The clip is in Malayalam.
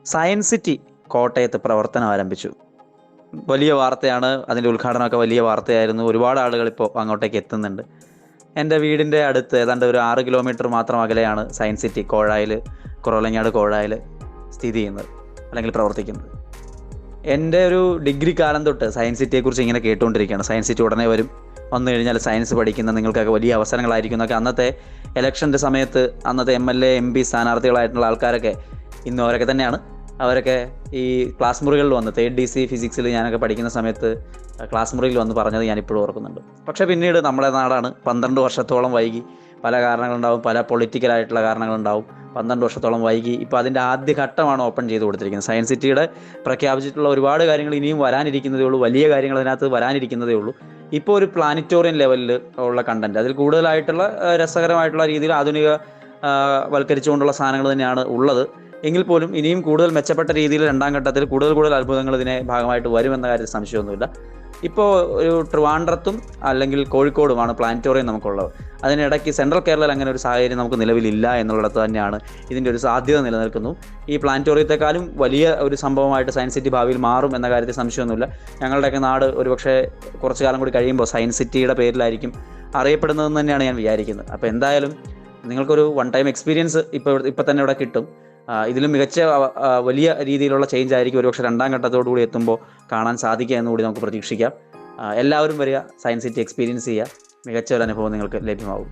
സയൻസ് സിറ്റി കോട്ടയത്ത് പ്രവർത്തനം ആരംഭിച്ചു. വലിയ വാർത്തയാണ്. അതിൻ്റെ ഉദ്ഘാടനമൊക്കെ വലിയ വാർത്തയായിരുന്നു. ഒരുപാട് ആളുകൾ ഇപ്പോൾ അങ്ങോട്ടേക്ക് എത്തുന്നുണ്ട്. എൻ്റെ വീടിൻ്റെ അടുത്ത് ഏതാണ്ട് ഒരു 6 കിലോമീറ്റർ മാത്രം അകലെയാണ് സയൻസ് സിറ്റി കുറവലങ്ങാട് കോഴായിൽ സ്ഥിതി ചെയ്യുന്നത്, അല്ലെങ്കിൽ പ്രവർത്തിക്കുന്നത്. എൻ്റെ ഒരു ഡിഗ്രി കാലം തൊട്ട് സയൻസ് സിറ്റിയെക്കുറിച്ച് ഇങ്ങനെ കേട്ടുകൊണ്ടിരിക്കുകയാണ്. സയൻസ് സിറ്റി ഉടനെ വരും, വന്നു കഴിഞ്ഞാൽ സയൻസ് പഠിക്കുന്ന നിങ്ങൾക്കൊക്കെ വലിയ അവസരങ്ങളായിരിക്കും എന്നൊക്കെ. അന്നത്തെ ഇലക്ഷൻ്റെ സമയത്ത് അന്നത്തെ MLA MP സ്ഥാനാർത്ഥികളായിട്ടുള്ള ആൾക്കാരൊക്കെ ഇന്നും അവരൊക്കെ തന്നെയാണ്. അവരൊക്കെ ഈ ക്ലാസ് മുറികളിൽ വന്ന് 3rd DC ഫിസിക്സിൽ ഞാനൊക്കെ പഠിക്കുന്ന സമയത്ത് ക്ലാസ് മുറിയിൽ വന്ന് പറഞ്ഞത് ഞാനിപ്പോഴും ഓർക്കുന്നുണ്ട്. പക്ഷേ പിന്നീട് നമ്മുടെ നാടാണ് 12 വർഷത്തോളം വൈകി. പല കാരണങ്ങളുണ്ടാവും, പല പൊളിറ്റിക്കലായിട്ടുള്ള കാരണങ്ങളുണ്ടാവും. 12 വർഷത്തോളം വൈകി. ഇപ്പോൾ അതിൻ്റെ ആദ്യ ഘട്ടമാണ് ഓപ്പൺ ചെയ്ത് കൊടുത്തിരിക്കുന്നത്. സയൻസ് സിറ്റിയുടെ പ്രഖ്യാപിച്ചിട്ടുള്ള ഒരുപാട് കാര്യങ്ങൾ ഇനിയും വരാനിരിക്കുന്നതേ ഉള്ളൂ. വലിയ കാര്യങ്ങൾ അതിനകത്ത് വരാനിരിക്കുന്നതേ ഉള്ളൂ. ഇപ്പോൾ ഒരു പ്ലാനറ്റോറിയം ലെവലിൽ ഉള്ള കണ്ടന്റ്, അതിൽ കൂടുതലായിട്ടുള്ള രസകരമായിട്ടുള്ള രീതിയിൽ ആധുനിക വൽക്കരിച്ചുകൊണ്ടുള്ള സാധനങ്ങൾ തന്നെയാണ് ഉള്ളത്. എങ്കിൽ പോലും ഇനിയും കൂടുതൽ മെച്ചപ്പെട്ട രീതിയിൽ രണ്ടാം ഘട്ടത്തിൽ കൂടുതൽ അത്ഭുതങ്ങൾ ഇതിനെ ഭാഗമായിട്ട് വരുമെന്ന കാര്യത്തിൽ സംശയമൊന്നുമില്ല. ഇപ്പോൾ ഒരു ട്രിവാൻഡ്രത്തും അല്ലെങ്കിൽ കോഴിക്കോടുമാണ് പ്ലാനറ്റോറിയം നമുക്കുള്ളത്. അതിനിടയ്ക്ക് സെൻട്രൽ കേരളയിൽ അങ്ങനെ ഒരു സാഹചര്യം നമുക്ക് നിലവിലില്ല എന്നുള്ളിടത്ത് തന്നെയാണ് ഇതിൻ്റെ ഒരു സാധ്യത നിലനിൽക്കുന്നു. ഈ പ്ലാനറ്റോറിയത്തെക്കാളും വലിയ ഒരു സംഭവമായിട്ട് സയൻസ് സിറ്റി ഭാവിയിൽ മാറും എന്ന കാര്യത്തിൽ സംശയമൊന്നുമില്ല. ഞങ്ങളുടെയൊക്കെ നാട് ഒരുപക്ഷെ കുറച്ചു കാലം കൂടി കഴിയുമ്പോൾ സയൻസ് സിറ്റിയുടെ പേരിലായിരിക്കും അറിയപ്പെടുന്നതെന്ന് തന്നെയാണ് ഞാൻ വിചാരിക്കുന്നത്. അപ്പോൾ എന്തായാലും നിങ്ങൾക്കൊരു ടൈം എക്സ്പീരിയൻസ് ഇപ്പോൾ തന്നെ ഇവിടെ കിട്ടും. ഇതിലും മികച്ച വലിയ രീതിയിലുള്ള ചേഞ്ച് ആയിരിക്കും ഒരുപക്ഷെ രണ്ടാം ഘട്ടത്തോടുകൂടി എത്തുമ്പോൾ കാണാൻ സാധിക്കുക എന്നുകൂടി നമുക്ക് പ്രതീക്ഷിക്കാം. എല്ലാവരും വരിക, സയൻസ് സിറ്റി എക്സ്പീരിയൻസ് ചെയ്യുക. മികച്ച ഒരു അനുഭവം നിങ്ങൾക്ക് ലഭ്യമാവും.